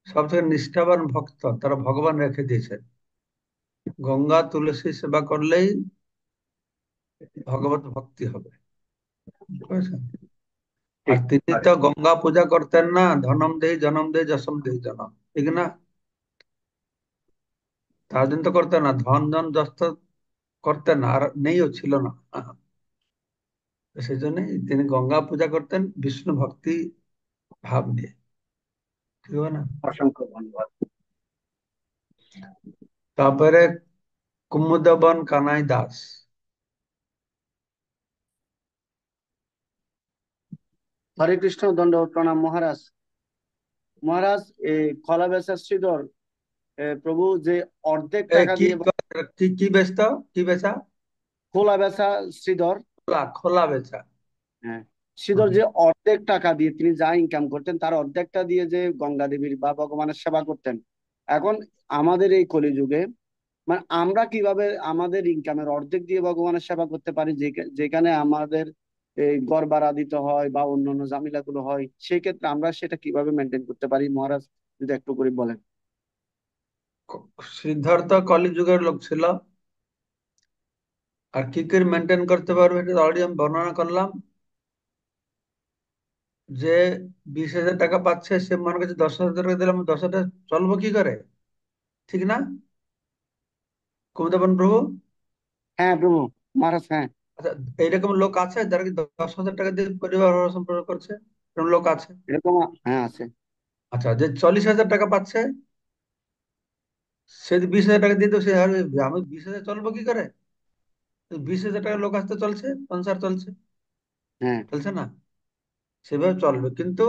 সবথেকে নিষ্ঠাবান ভক্ত, তারা ভগবান রেখে দিয়েছেন। গঙ্গা তুলসী সেবা করলেই ভগবত ভক্তি হবে, বুঝেছেন? আর ঠিক। তিনি তো গঙ্গা পূজা করতেন না, ধনম দেই জনম দেই যশম দেই জনম, ঠিক না? তার জন্য তো করতেন না, ধন জন যশ তো করতেন না, আর নেইও, ছিল না। তো সেই জন্যই তিনি গঙ্গা পূজা করতেন বিষ্ণু ভক্তি ভাব নিয়ে, ঠিক হবে না? অসংখ্য ধন্যবাদ। তারপরে কুমুদবন কানাই দাস। হরে কৃষ্ণ, দণ্ডবত প্রণাম মহারাজ। মহারাজ, এই খলা বেচা শ্রীধর প্রভু যে অর্ধেক এ টাকা কি দিয়ে কি কি বেচত, কি বেচা? খোলা বেচা শ্রীধর, খোলা, খোলা বেচা। হ্যাঁ, শ্রীধর যে অর্ধেক টাকা দিয়ে তিনি যা ইনকাম করতেন তার অর্ধেকটা দিয়ে যে গঙ্গা দেবীর বা ভগবানের সেবা করতেন। এখন আমাদের এই কলিযুগে মানে আমরা কিভাবে আমাদের ইনকামের অর্ধেক দিয়ে ভগবানের সেবা করতে পারি, যেখানে আমাদের এই গড় ভাড়া দিতে হয় বা অন্যান্য ঝামেলা গুলো হয়, সেই ক্ষেত্রে আমরা সেটা কিভাবে মেনটেন করতে পারি মহারাজ, যদি একটু করে বলেন। শ্রীধর তো কলিযুগের লোক ছিল, আর কি করে মেনটেন করতে পারবে এটা অলরেডি আমি বর্ণনা করলাম। যে 20,000 টাকা পাচ্ছে, সে মনে করছে 10,000 টাকা দিলাম, 10,000 চলবো কি করে, ঠিক না কুমুদবন প্রভু? হ্যাঁ প্রভু, মহারাজ, হ্যাঁ। আচ্ছা, এইরকম লোক আছে যারা কি 10,000 টাকা দিয়ে পরিবার ভরণ সম্পর্ক করছে? এরকম লোক আছে। এরকম, হ্যাঁ আছে। আচ্ছা, যে 40,000 টাকা পাচ্ছে, সে যদি 20,000 টাকা দিয়ে তো সে আর আমি 20,000 চলবো কি করে? 20,000 টাকা লোক আসতে চলছে, সংসার চলছে, হ্যাঁ, চলছে না? সেভাবে চলবে, কিন্তু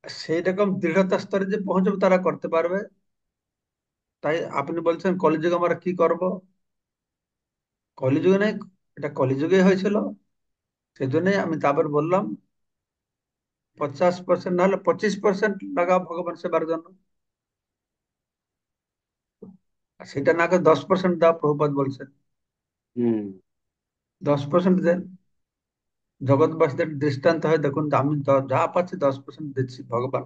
সেই রকম দৃঢ়তা স্তরে যে পৌঁছবে তারা করতে পারবে। তাই আপনি বলছেন কলিযুগে আমরা কি করব? কলিযুগে নেই, এটা কলিযুগে হয়েছিল। সেই জন্যই আমি তারপর বললাম 50% না হলে 25% লাগাও ভগবান সেবার জন্য, আর সেটা না করে 10% দাও, প্রভুপাদ বলছেন। হুম। 10% দেন, জগৎবাসীদের দৃষ্টান্ত হয় দেখুন, আমি যা পাচ্ছি 10% দিচ্ছি ভগবান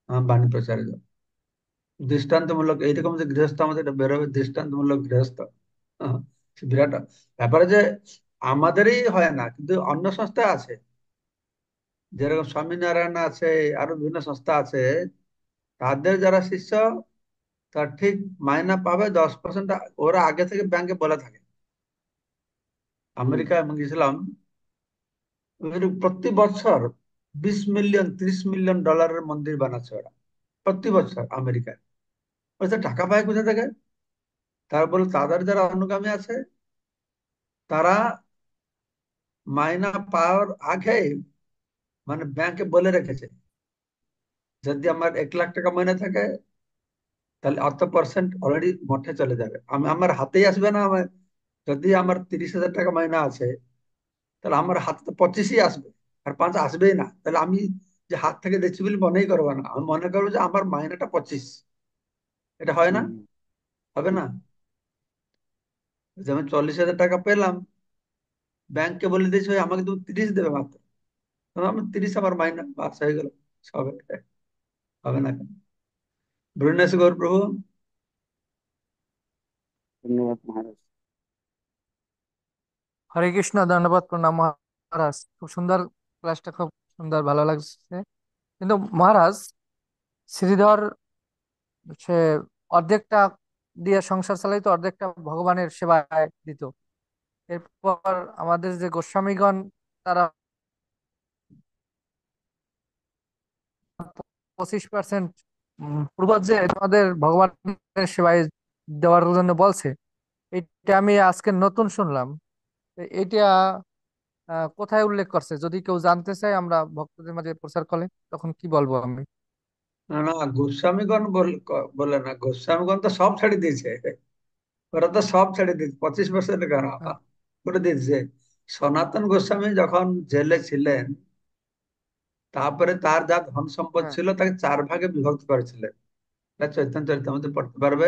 আমার বাণী প্রচারের জন্য। দৃষ্টান্তমূলক এইরকম যে গৃহস্থ আমাদের এটা বেরোবে, দৃষ্টান্তমূলক গৃহস্থ। হ্যাঁ, সে বিরাট ব্যাপারে যে আমাদেরই হয় না, কিন্তু অন্য সংস্থা আছে, যেরকম স্বামীনারায়ণ আছে, আরো বিভিন্ন সংস্থা আছে, তাদের যারা শিষ্য তার ঠিক মাইনা পাবে 10%। ওরা আগে থেকে ব্যাংকে বলে থাকে। হুম। আমেরিকায় আমি গেছিলাম, প্রতি বছর 20 মিলিয়ন 30 মিলিয়ন ডলারের মন্দির বানাচ্ছে ওরা, প্রতি বছর আমেরিকায়। ওরা টাকা পায় কোথা থেকে? তারপরে তাদের যারা অনুগামী আছে, তারা মাইনা পাওয়ার আগে মানে ব্যাংকে বলে রেখেছে, যদি আমার 1 লাখ টাকা মাইনে থাকে তাহলে অত পার্সেন্ট অলরেডি মঠে চলে যাবে, আমি আমার হাতেই আসবে না। আমার যদি আমার 30,000 টাকা মাইনা আছে, তাহলে আমার হাতে তো 25ই আসবে, আর 5 আসবেই না। তাহলে আমি যে হাত থেকে দিচ্ছি বলে মনেই করবো না, আমি মনে করবো যে আমার মাইনেটা 25। এটা হয় না? হুম। হবে না? যে আমি 40,000 টাকা পেলাম, ব্যাংককে বলে দিয়েছি "ওই আমাকে তুমি 30 দেবে মাত্র"। তবে আমি 30 আমার মাইনা বাস হয়ে গেল, হবে? হবে না কেন? ব্রুনেস গৌর প্রভু। ধন্যবাদ মহারাজ। হরে কৃষ্ণ, ধন্যবাদ, প্রণাম মহারাজ। খুব সুন্দর, ক্লাসটা খুব সুন্দর, ভালো লাগছে। কিন্তু মহারাজ, শ্রীধর সে অর্ধেকটা দিয়ে সংসার চালাইতো, অর্ধেকটা ভগবানের সেবায় দিত। এরপর আমাদের যে গোস্বামীগণ, তারা 25% পূর্বজ যে তোমাদের ভগবানের সেবায় দেওয়ার জন্য বলছে, এটা আমি আজকে নতুন শুনলাম। তো এটা কোথায় উল্লেখ করছে? যদি কেউ জানতে চায়, আমরা ভক্তদের মাঝে প্রচার করলে তখন কি বলবো আমি? না না, গোস্বামীগণ বলে না, গোস্বামীগণ তো সব ছেড়ে দিয়েছে। ওরা তো সব ছেড়ে দিয়েছে, 25% কেন হ্যাঁ, করে দিয়েছে। সনাতন গোস্বামী যখন জেলে ছিলেন, তারপরে তার যা ধন সম্পদ হ্যাঁ। ছিল তাকে 4 ভাগে বিভক্ত করেছিলেন। এটা চৈতন্য চরিতামৃতে পড়তে পারবে।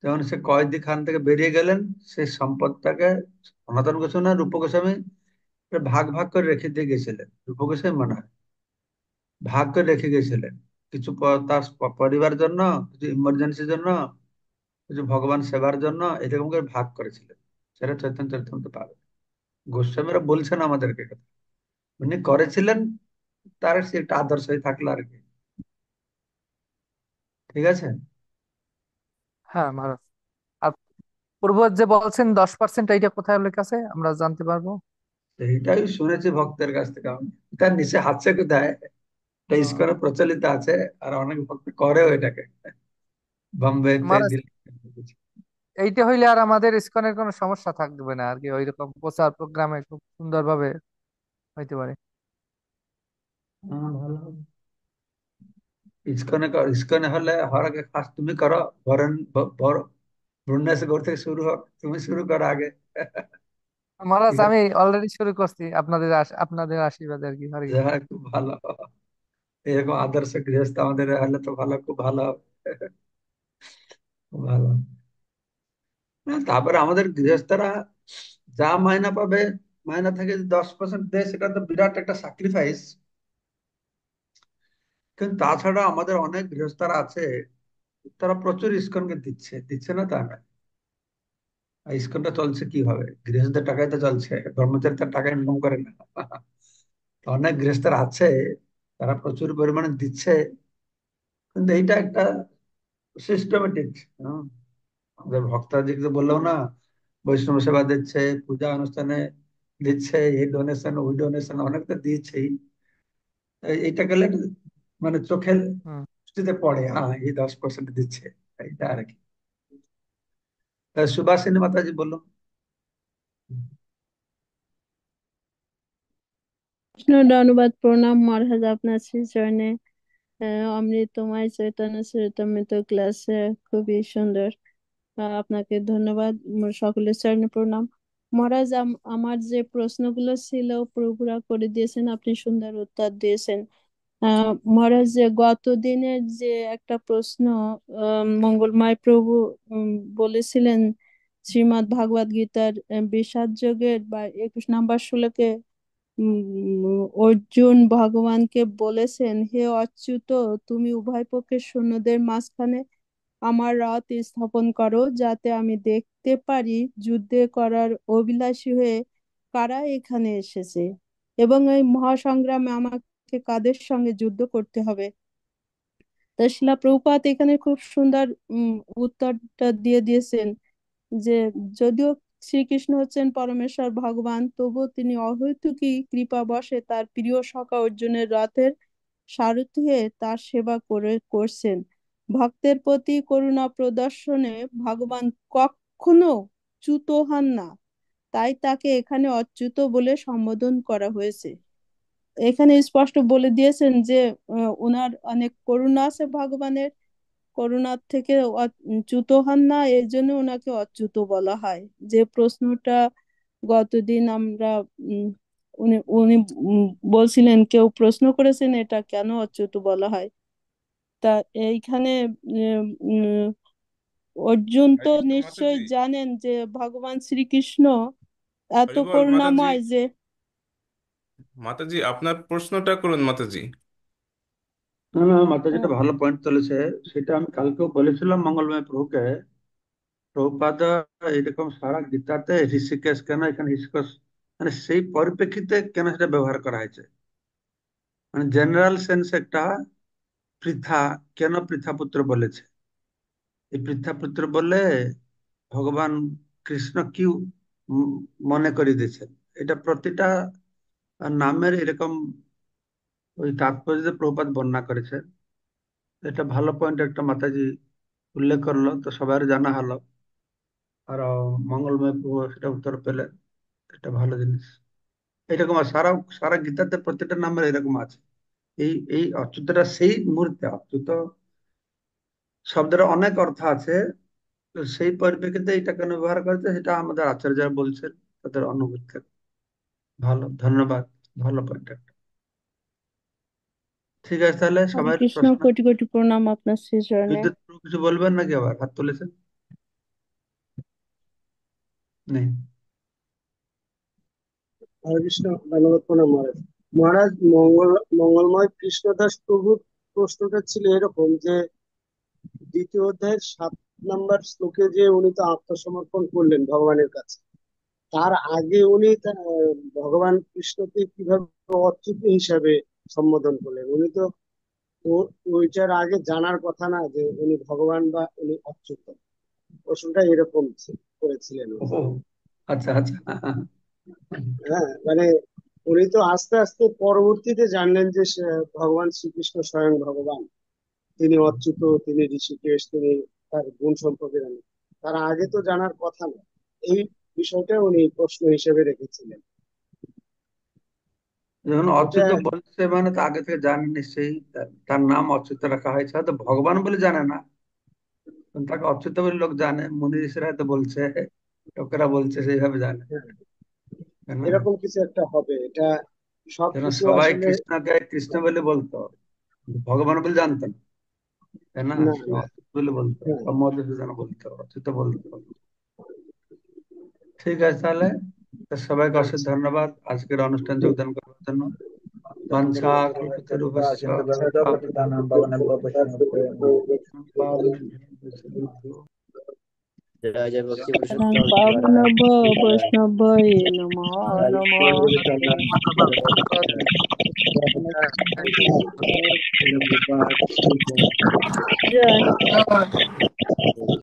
যখন সে কয়েদি খান থেকে বেরিয়ে গেলেন, সেই সম্পদটাকে সনাতন গোস্বামী না রূপ গোস্বামী ভাগ ভাগ করে রেখে দিয়ে গেছিলেন। রূপ গোস্বামী মনে হয় ভাগ করে রেখে গেছিলেন, কিছু তার পরিবার জন্য, কিছু ইমার্জেন্সির জন্য, কিছু ভগবান সেবার জন্য, এরকম করে ভাগ করেছিলেন। সেটা চৈতন্য চরিতামৃতে পাবে। গোস্বামীরা বলছেন আমাদেরকে কথা, উনি করেছিলেন, তার সে একটা আদর্শই থাকলো আর কি। ঠিক আছে। হ্যাঁ মহারাজ। আর পূর্বজ যে বলছেন 10%, এইটা কোথায় উল্লেখ আছে, আমরা জানতে পারবো? এইটাই শুনেছি ভক্তের কাছ থেকে আমি। তার নিচে হাতছে কোথায়, এটা আহ, ইস্কনে প্রচলিত আছে, আর অনেক ভক্ত করেও এটাকে, বোম্বেতে, মহারাজ, দিল্লি। এইটা হইলে আর আমাদের ইসকনের কোনো সমস্যা থাকবে না আর কি, ওইরকম প্রচার প্রোগ্রামে খুব সুন্দরভাবে হইতে পারে। হ্যাঁ, ভালো হবে। ইস্কনে হলে হওয়ার আগে ফার্স্ট তুমি করো, বরণ বড় ব্রুনেস গৌর থেকে শুরু হোক, তুমি শুরু করো আগে। মহারাজ, ঠিক আমি আছে। অলরেডি শুরু করছি, আপনাদের আপনাদের আশীর্বাদ আর কি। হরে কৃষ্ণ। যাক, খুব ভালো। এরকম আদর্শ গৃহস্থ আমাদের হলে তো ভালো, খুব ভালো হবে। খুব ভালো। হ্যাঁ, তারপরে আমাদের গৃহস্থরা যা মাইনা পাবে, মাইনা থেকে 10% দেয়, সেটা তো বিরাট একটা স্যাক্রিফাইস। কিন্তু তাছাড়া আমাদের অনেক গৃহস্থরা আছে, তারা প্রচুর ইস্কনকে দিচ্ছে, দিচ্ছে না তা না। আর ইস্কনটা চলছে কিভাবে? গৃহস্থদের টাকায় তো চলছে, কর্মচারী তার টাকা ইনকাম করে না। তো অনেক গৃহস্থরা আছে, তারা প্রচুর পরিমাণে দিচ্ছে। কিন্তু এইটা একটা সিস্টেমেটিক। আমাদের ভক্তাদিকে বললেও না, বৈষ্ণব সেবা দিচ্ছে, পূজা অনুষ্ঠানে দিচ্ছে, এই ডোনেশন ওই ডোনেশন অনেক তো দিচ্ছেই। এইটা গেলে মানে চোখে হুম। দৃষ্টিতে পড়ে, হ্যাঁ এই 10% দিচ্ছে, এইটা আর কি। সুভাষিনী মাতাজি বললো। কৃষ্ণ ধন্যবাদ, প্রণাম মহারাজ আপনার শ্রী চরণে। অমৃতময় চৈতন্য চরিতামৃত ক্লাস খুবই সুন্দর। আপনাকে ধন্যবাদ। সকলের চরণে প্রণাম। মহারাজ, আমার যে প্রশ্নগুলো ছিল পুরোপুরা করে দিয়েছেন, আপনি সুন্দর উত্তর দিয়েছেন। মহারাজ, যে গত দিনের যে একটা প্রশ্ন মঙ্গলময় প্রভু বলেছিলেন শ্রীমদ্ ভাগবত গীতার বিষাদ যোগের বা 21 নম্বর শ্লোকে অর্জুন ভগবানকে বলেছেন, হে অচ্যুত, তুমি উভয় পক্ষের সৈন্যদের মাঝখানে আমার রথ স্থাপন করো, যাতে আমি দেখতে পারি যুদ্ধে করার অভিলাষী হয়ে কারা এখানে এসেছে এবং এই মহাসংগ্রামে আমাকে কাদের সঙ্গে যুদ্ধ করতে হবে। তা শিলা প্রভুপাদ এখানে খুব সুন্দর উত্তরটা দিয়ে দিয়েছেন যে যদিও শ্রীকৃষ্ণ হচ্ছেন পরমেশ্বর ভগবান, তবুও তিনি অহৈতুকী কৃপা বশে তার প্রিয় সখা অর্জুনের রথের সারথি হয়ে তার সেবা করছেন। ভক্তের প্রতি করুণা প্রদর্শনে ভগবান কখনো চ্যুত হন না, তাই তাকে এখানে অচ্যুত বলে সম্বোধন করা হয়েছে। এখানে স্পষ্ট বলে দিয়েছেন যে ওনার অনেক করুণা আছে, ভগবানের করুণার থেকে চ্যুত হন না, এর জন্য ওনাকে অচ্যুত বলা হয়। যে প্রশ্নটা গতদিন আমরা উনি উনি বলছিলেন, কেউ প্রশ্ন করেছেন এটা কেন অচ্যুত বলা হয়। তা এইখানে অর্জুন হরে তো কৃষ্ণ নিশ্চয়ই মাতাজি। জানেন যে ভগবান শ্রীকৃষ্ণ এত হরি বল মাতাজি। করুণাময় যে মাতাজি আপনার প্রশ্নটা করুন মাতাজি। না না, মাতা যেটা আহ, ভালো পয়েন্ট তুলেছে, সেটা আমি কালকেও বলেছিলাম মঙ্গলময় প্রভুকে। প্রভুপাদ এরকম সারা গীতাতে ঋষিকেশ কেন এখানে ঋষিকেশ, মানে সেই পরিপ্রেক্ষিতে কেন সেটা ব্যবহার করা হয়েছে, মানে জেনারেল সেন্স একটা পৃথা, কেন পৃথা পুত্র বলেছে। এই পৃথা পুত্র বলে ভগবান কৃষ্ণ কি উম মনে করে দিয়েছেন, এটা প্রতিটা নামের এরকম ওই তাৎপর্য প্রভুপাদ বর্ণনা করেছে। এটা ভালো পয়েন্ট একটা মাতাজি উল্লেখ করলো, তো সবার জানা হলো। আর মঙ্গলময় প্রভু সেটা উত্তর পেলেন, এটা ভালো জিনিস। এরকম আর সারা সারা গীতাতে প্রত্যেকটা নামের এরকম আছে। এই এই অচ্যুতটা সেই মুহূর্তে, অচ্যুত শব্দের অনেক অর্থ আছে, তো সেই পরিপ্রেক্ষিতে এটা কেন ব্যবহার করেছে সেটা আমাদের আচার্যরা বলছেন তাদের অনুভূতি থেকে। ভালো, ধন্যবাদ, ভালো পয়েন্ট একটা। ঠিক আছে, তাহলে হরে সবাই কৃষ্ণ, প্রশ্ন। কোটি কোটি প্রণাম আপনার শ্রীচরণে। বিদ্যুৎ প্রভু কিছু বলবেন নাকি? আবার হাত তুলেছেন, নেই? হরে কৃষ্ণ, ধন্যবাদ প্রণাম মহারাজ। মহারাজ, মঙ্গলময় কৃষ্ণদাস প্রভুর প্রশ্নটা ছিল এরকম যে দ্বিতীয় অধ্যায়ের 7 নম্বর শ্লোকে যে উনি তো আত্মসমর্পণ করলেন ভগবানের কাছে, তার আগে উনি ভগবান কৃষ্ণকে কিভাবে অচ্যুত হিসাবে সম্বোধন করলেন? উনি তো ওইটার আগে জানার কথা না যে উনি ভগবান বা উনি অচ্যুত। প্রশ্নটা এরকম করেছিলেন ও, উনি। আচ্ছা আচ্ছা। হ্যাঁ, মানে উনি তো আস্তে আস্তে পরবর্তীতে জানলেন যে ভগবান শ্রীকৃষ্ণ স্বয়ং ভগবান, তিনি অচ্যুত, তিনি ঋষিকেশ, তিনি তার গুণ সম্পর্কে জানেন। তার আগে তো জানার কথা না। এই বিষয়টা উনি প্রশ্ন হিসেবে রেখেছিলেন। যখন এটা অচ্যুত বলছে মানে তো আগে থেকে জানে নিশ্চয়ই, তার নাম অচ্যুত রাখা হয়েছে, হয়তো ভগবান বলে জানে না, কিন্তু তাকে অচ্যুত বলে লোক জানে, মুনি ঋষিরা হয়তো বলছে, লোকেরা বলছে, সেইভাবে জানে, তাই না? এরকম কিছু একটা হবে, এটা যেন সবকিছু সবাই আসলে। কৃষ্ণকে কৃষ্ণ বলে বলতো, ভগবান বলে জানতো না, তাই না? না শুধু না, অচ্যুত বলে বলতো, হ্যাঁ, বা মধুসূদন বলতো, অচ্যুত বলতো। ঠিক আছে, তাহলে তো সবাইকে অশেষ আচ্ছা, ধন্যবাদ আজকের অনুষ্ঠান হুম, যোগদান করার জন্য। বাঞ্ছা ধন্যবাদ। কল্পতরুভ্যশ্চ কৃপা পতিতানাং পাবনেভ্যো বৈষ্ণবেভ্যো जय जय भक्ति পরং पुरुषोत्तम श्रीवास পাবনভ বৈষ্ণবায় নমো নমো। জয়।